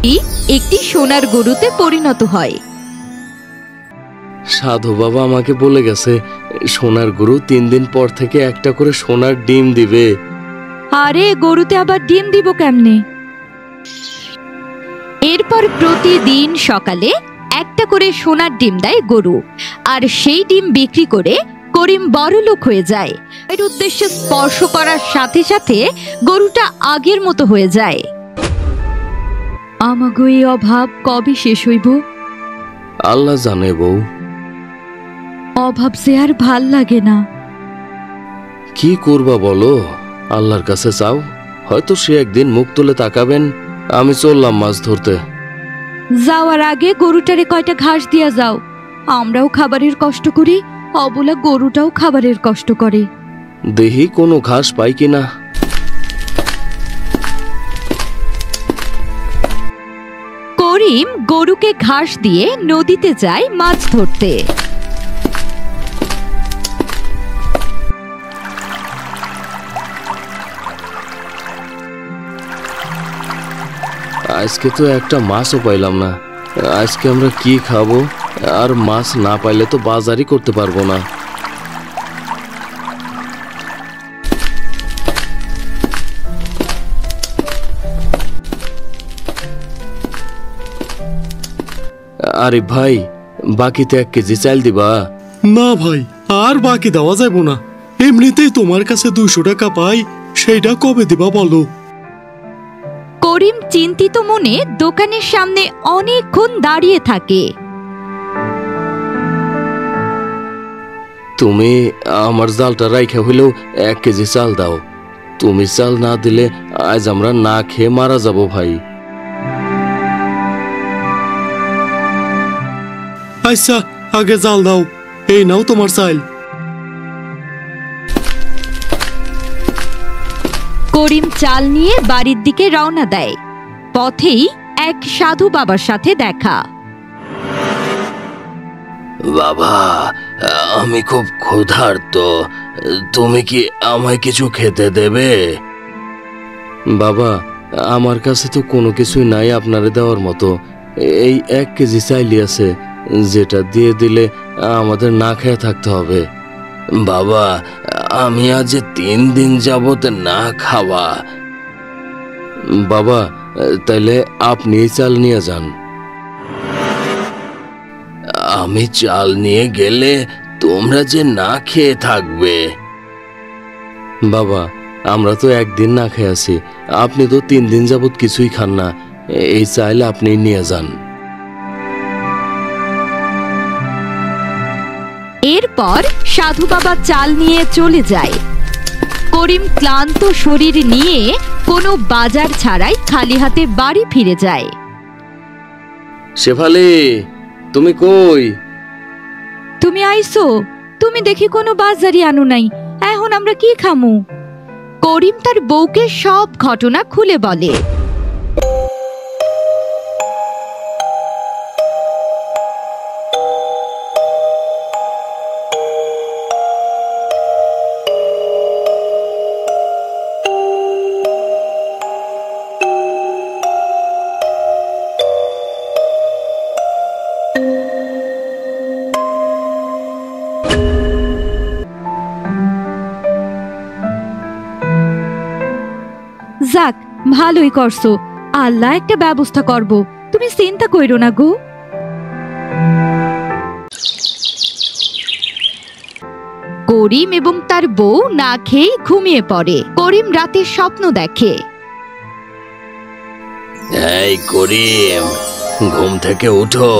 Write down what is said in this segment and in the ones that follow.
একটি সোনার গরুতে পরিণত হয়। সাধু বাবা আমাকে বলে গেছে সোনার গরু 3 দিন পর থেকে একটা করে সোনার ডিম দিবে। আরে গরুতে আবার ডিম দিব কেমনে? এরপর প্রতিদিন সকালে একটা করে সোনার ডিম দেয় গরু, আর সেই ডিম বিক্রি করে করিম বড়লোক হয়ে যায়। এর উদ্দেশ্যে স্পর্শ করার সাথে সাথে গরুটা আগের মতো হয়ে যায়। আমাগো এই অভাব কবে শেষ হইব? আল্লাহ জানে বউ। অভাব সে আর ভাল লাগে না। কি করবা বলো, আল্লাহর কাছে চাও, হয়তো সে একদিন মুখ তুলে তাকাবেন। আমি চললাম মাছ ধরতে। যাওয়ার আগে গরুটারে কয়টা ঘাস দিয়া যাও। আমরাও খাবারের কষ্ট করি, অবলা গরুটাও খাবারের কষ্ট করে। দেখি কোনো ঘাস পাই কিনা। করিম গরুকে ঘাস দিয়ে নদীতে যায় মাছ ধরতে। আজকে তো একটা মাছও পাইলাম না। আজকে আমরা কি খাবো? আর মাছ না পাইলে তো বাজারই করতে পারবো না। আরে ভাই, বাকিতে 1 কেজি চাল দিবা? না ভাই, আর বাকি দেওয়া যাইব না। এমনিতেই তোমার কাছে 200 টাকা পাই, সেইটা কবে দিবা বলো? করিম চিন্তিত মনে দোকানের সামনে অনেকক্ষণ দাঁড়িয়ে থাকে। তুমি আমার জালটা রাইখা হইলেও 1 কেজি চাল দাও। তুমি চাল না দিলে আজ আমরা না খেয়ে মারা যাব ভাই। আচ্ছা, আগে জাল দাও। এই নাও তোমার চাল। করিম চাল নিয়ে বাড়ির দিকে রওনা দেয়। পথেই এক সাধু বাবার সাথে দেখা। বাবা, আমি খুব ক্ষুধার্ত, তুমি কি আমায় কিছু খেতে দেবে? বাবা, আমার কাছে তো কোনো কিছুই নাই আপনারে দেওয়ার মতো। এই 1 কেজি চাইলি আছে, যেটা দিয়ে দিলে আমাদের না খেয়ে থাকতে হবে। বাবা, আমি আজ 3 দিন যাবত না খাওয়া। বাবা, তাইলে আপনি চাল নিয়ে যান। আমি চাল নিয়ে গেলে তোমরা যে না খেয়ে থাকবে। বাবা, আমরা তো 1 দিন না খেয়ে আছি, আপনি তো 3 দিন যাবত কিছুই খান না। এই চাল আপনি নিয়ে যান। এরপর সাধু বাবা চাল নিয়ে চলে যায়। করিম ক্লান্ত শরীর নিয়ে কোনো বাজার ছাড়াই খালি হাতে বাড়ি ফিরে যায়। শেফালি, তুমি কই? তুমি আইসো? তুমি দেখি কোনো বাজারই আনো নাই, এখন আমরা কি খামু? করিম তার বউকে সব ঘটনা খুলে বলে। যাক, ভালোই করছো, আল্লাহ একটা ব্যবস্থা করব, তুমি চিন্তা কইরো না গো। করিম এবং তার বউ না খেয়ে ঘুমিয়ে পড়ে। করিম রাতে স্বপ্ন দেখে। এই করিম, ঘুম থেকে উঠো।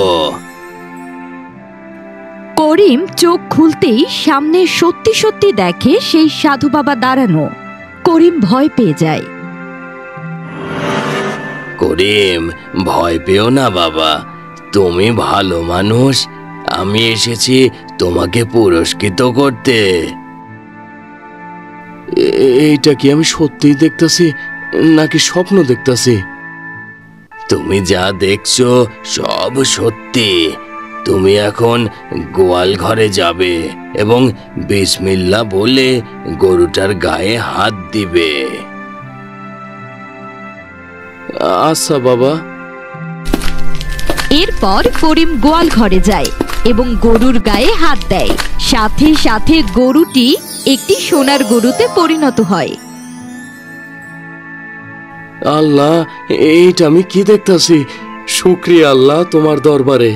করিম চোখ খুলতেই সামনে সত্যি সত্যি দেখে সেই সাধু বাবা দাঁড়ানো। করিম ভয় পেয়ে যায়। করিম, ভয় পেও না বাবা, তুমি ভালো মানুষ। আমি এসেছি তোমাকে পুরস্কৃত করতে। এইটা কি আমি সত্যিই দেখতেছি নাকি স্বপ্ন দেখতেছি? তুমি যা দেখছো সব সত্যি। তুমি এখন গোয়াল ঘরে যাবে এবং বিসমিল্লাহ বলে গরুটার গায়ে হাত দিবে। আচ্ছা বাবা। এরপর করিম গোয়াল ঘরে যায় এবং গরুর গায়ে হাত দেয়। সাথে সাথে গরুটি একটি সোনার গরুতে পরিণত হয়। আল্লাহ, এইটা আমি কি দেখতাছি! শুকরিয়া আল্লাহ তোমার দরবারে।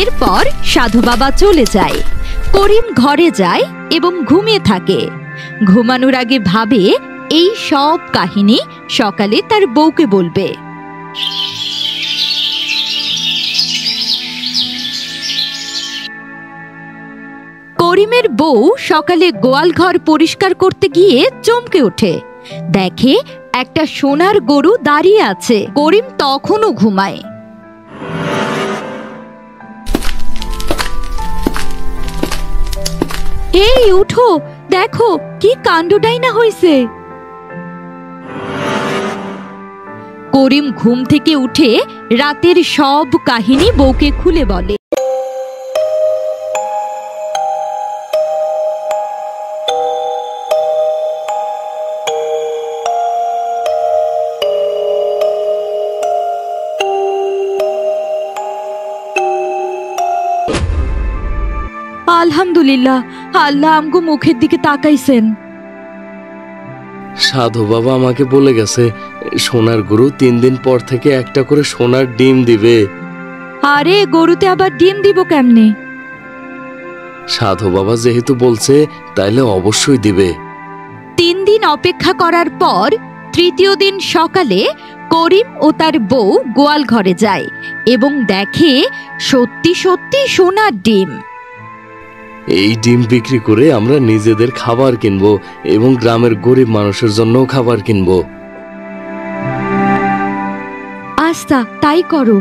এরপর সাধু বাবা চলে যায়। করিম ঘরে যায় এবং ঘুমিয়ে থাকে। ঘুমানোর আগে ভাবে এই সব কাহিনী সকালে তার বউকে বলবে। করিমের বউ সকালে গোয়াল ঘর পরিষ্কার করতে গিয়ে চমকে ওঠে। দেখে একটা সোনার গরু দাঁড়িয়ে আছে। করিম তখনও ঘুমায়। এই উঠো, দেখো কি কাণ্ডটাই না হইছে। করিম ঘুম থেকে উঠে রাতের সব কাহিনী বউকে খুলে বলে। আলহামদুলিল্লাহ, আল্লাহ আমগো মুখের দিকে তাকাইছেন। সাধু বাবা আমাকে বলে গেছে সোনার গরু 3 দিন পর থেকে একটা করে সোনার ডিম দিবে। আরে গরুতে আবার ডিম দিব কেমনে? সাধু বাবা যেহেতু বলছে তাইলে অবশ্যই দিবে। 3 দিন অপেক্ষা করার পর তৃতীয় দিন সকালে করিম ও তার বউ গোয়াল ঘরে যায় এবং দেখে সত্যি সত্যি সোনার ডিম। এই ডিম বিক্রি করে আমরা নিজেদের খাবার কিনবো এবং গ্রামের গরিব মানুষের জন্য খাবার কিনবো। আচ্ছা, তাই করো।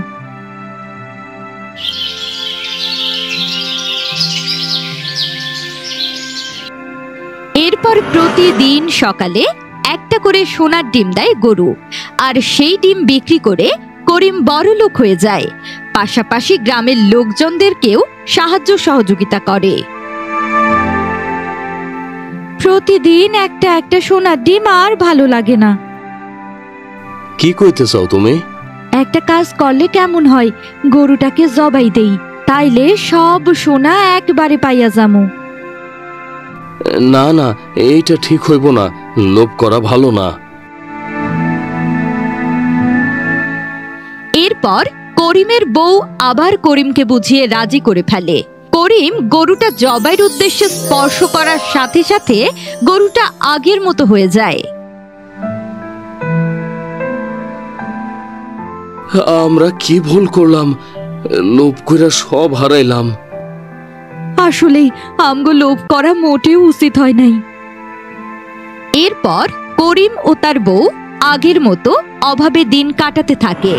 এরপর প্রতিদিন সকালে একটা করে সোনার ডিম দেয় গরু, আর সেই ডিম বিক্রি করে করিম বড়লোক হয়ে যায়। পাশাপাশি গ্রামের লোকজনদেরকেও সাহায্য সহযোগিতা করে। প্রতিদিন একটা একটা সোনার ডিম আর ভালো লাগে না। কি কইতে চাও তুমি? একটা কাজ করলে কেমন হয়, গরুটাকে জবাই দেই, তাইলে সব সোনা একবারে পাইয়া যামু। না না, এইটা ঠিক হইব না, লোভ করা ভালো না। এরপর করিমের বউ আবার করিমকে বুঝিয়ে রাজি করে ফেলে। করিম গরুটা জবাইয়ের উদ্দেশ্যে স্পর্শ করার সাথে সাথে গরুটা আগের মতো হয়ে যায়। আমরা কি ভুল করলাম? লোভ কইরা সব হারাইলাম। আসলেই আমগো লোভ করা মোটেও উচিত হয় নাই। এরপর করিম ও তার বউ আগের মতো অভাবে দিন কাটাতে থাকে।